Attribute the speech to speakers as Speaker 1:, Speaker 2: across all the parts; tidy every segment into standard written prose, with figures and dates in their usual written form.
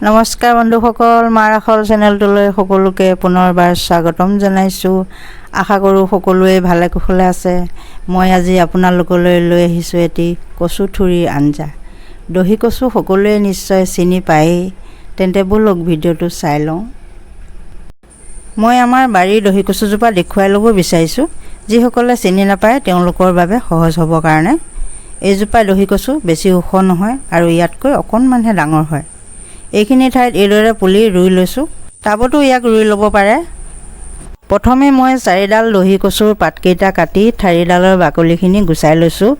Speaker 1: নমস্কাৰ বন্ধুসকল, মাৰাখল চেনেলটোলৈ সকলোকে পুনৰবাৰ স্বাগতম জনাইছোঁ। আশা কৰোঁ সকলোৱে ভালে কুশলে আছে। মই আজি আপোনালোকলৈ লৈ আহিছোঁ এটি কচু ঠুৰিৰ আঞ্জা। দহি কচু সকলোৱে নিশ্চয় চিনি পায়েই, তেন্তে ব'লক ভিডিঅ'টো চাই লওঁ। মই আমাৰ বাৰীৰ দহি কচুজোপা দেখুৱাই ল'ব বিচাৰিছোঁ। যিসকলে চিনি নাপায় তেওঁলোকৰ বাবে সহজ হ'ব কাৰণে। এইজোপা দহি কচু বেছি ওখ নহয় আৰু ইয়াতকৈ অকণমানহে ডাঙৰ হয়। এইখিনি ঠাইত এইদৰে পুলি ৰুই লৈছোঁ। টাবতো ইয়াক ৰুই ল'ব পাৰে। প্ৰথমে মই 4ডাল দহি কচুৰ পাতকেইটা কাটি ঠাৰিডালৰ বাকলিখিনি গুচাই লৈছোঁ।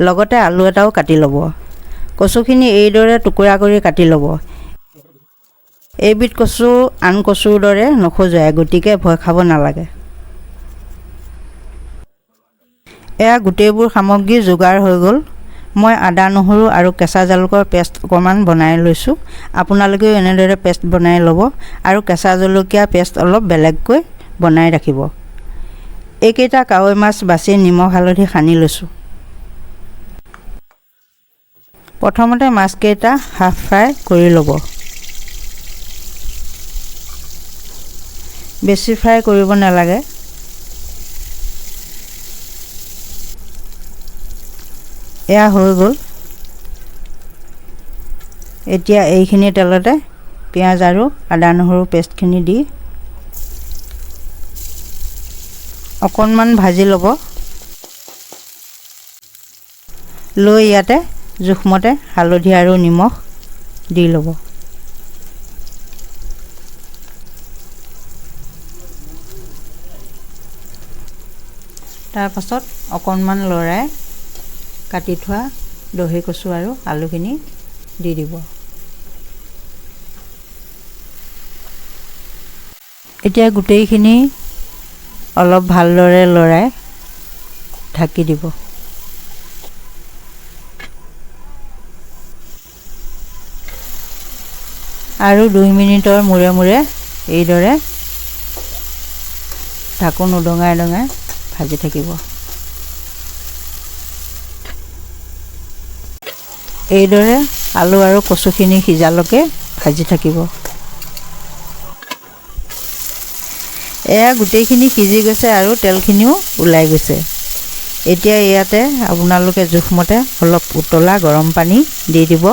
Speaker 1: লগতে আলু এটাও কাটি ল'ব। কচুখিনি এইদৰে টুকুৰা কৰি কাটি ল'ব। এইবিধ কচু আন কচুৰ দৰে নখজুৱাই, গতিকে ভয় খাব নালাগে। এয়া গোটেইবোৰ সামগ্ৰী যোগাৰ হৈ গ'ল। মই আদা, নহৰু আৰু কেঁচা জালুকৰ পেষ্ট অকণমান বনাই লৈছোঁ। আপোনালোকেও এনেদৰে পেষ্ট বনাই ল'ব আৰু কেঁচা জলকীয়া পেষ্ট অলপ বেলেগকৈ বনাই ৰাখিব। এইকেইটা কাৱৈ মাছ বাছি নিমখ হালধি সানি লৈছোঁ। প্ৰথমতে মাছকেইটা হাফ ফ্ৰাই কৰি ল'ব। বেছি ফ্ৰাই কৰিব নালাগে। এয়া হৈ গ'ল। এতিয়া এইখিনি তেলতে পিঁয়াজ আৰু আদা নহৰু পেষ্টখিনি দি অকণমান ভাজি ল'ব। লৈ ইয়াতে জোখমতে হালধি আৰু নিমখ দি ল'ব। তাৰপাছত অকণমান লৰাই কাটি থোৱা দহি কচু আৰু আলুখিনি দি দিব। এতিয়া গোটেইখিনি অলপ ভালদৰে লৰাই ঢাকি দিব। আৰু 2 মিনিটৰ মূৰে মূৰে এইদৰে ঢাকোন উদঙাই উদঙাই ভাজি থাকিব। এইদৰে আলু আৰু কচুখিনি সিজালৈকে ভাজি থাকিব। এয়া গোটেইখিনি সিজি গৈছে আৰু তেলখিনিও ওলাই গৈছে। এতিয়া ইয়াতে আপোনালোকে জোখমতে অলপ উতলা গৰম পানী দি দিব।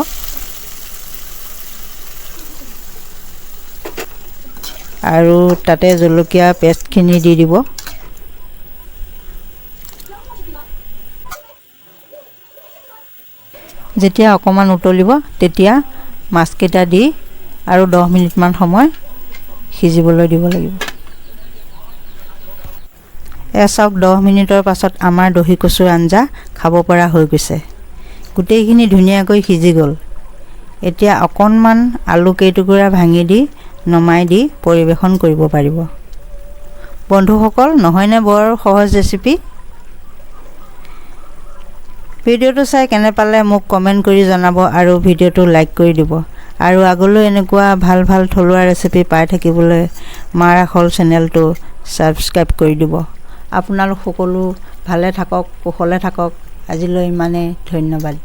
Speaker 1: আৰু তাতে জলকীয়া পেষ্টখিনি দি দিব। যেতিয়া অকণমান উতলিব তেতিয়া মাছকেইটা দি আৰু 10 মিনিটমান সময় সিজিবলৈ দিব লাগিব। চাওক 10 মিনিটৰ পাছত আমাৰ দহি কচুৰ আঞ্জা খাব পৰা হৈ গৈছে। গোটেইখিনি ধুনীয়াকৈ সিজি গ'ল। এতিয়া অকণমান আলু কেইটুকুৰা ভাঙি দি নমাই দি পৰিৱেশন কৰিব পাৰিব। বন্ধুসকল, নহয়নে বৰ সহজ ৰেচিপি? ভিডিঅ'টো চাই কেনে পালে মোক কমেণ্ট কৰি জনাব আৰু ভিডিঅ'টো লাইক কৰি দিব। আৰু আগলৈ এনেকুৱা ভাল ভাল থলুৱা ৰেচিপি পাই থাকিবলৈ মাৰাখল চেনেলটো ছাবস্ক্ৰাইব কৰি দিব। আপোনালোক সকলো ভালে থাকক, কুশলে থাকক। আজিলৈ ইমানেই, ধন্যবাদ।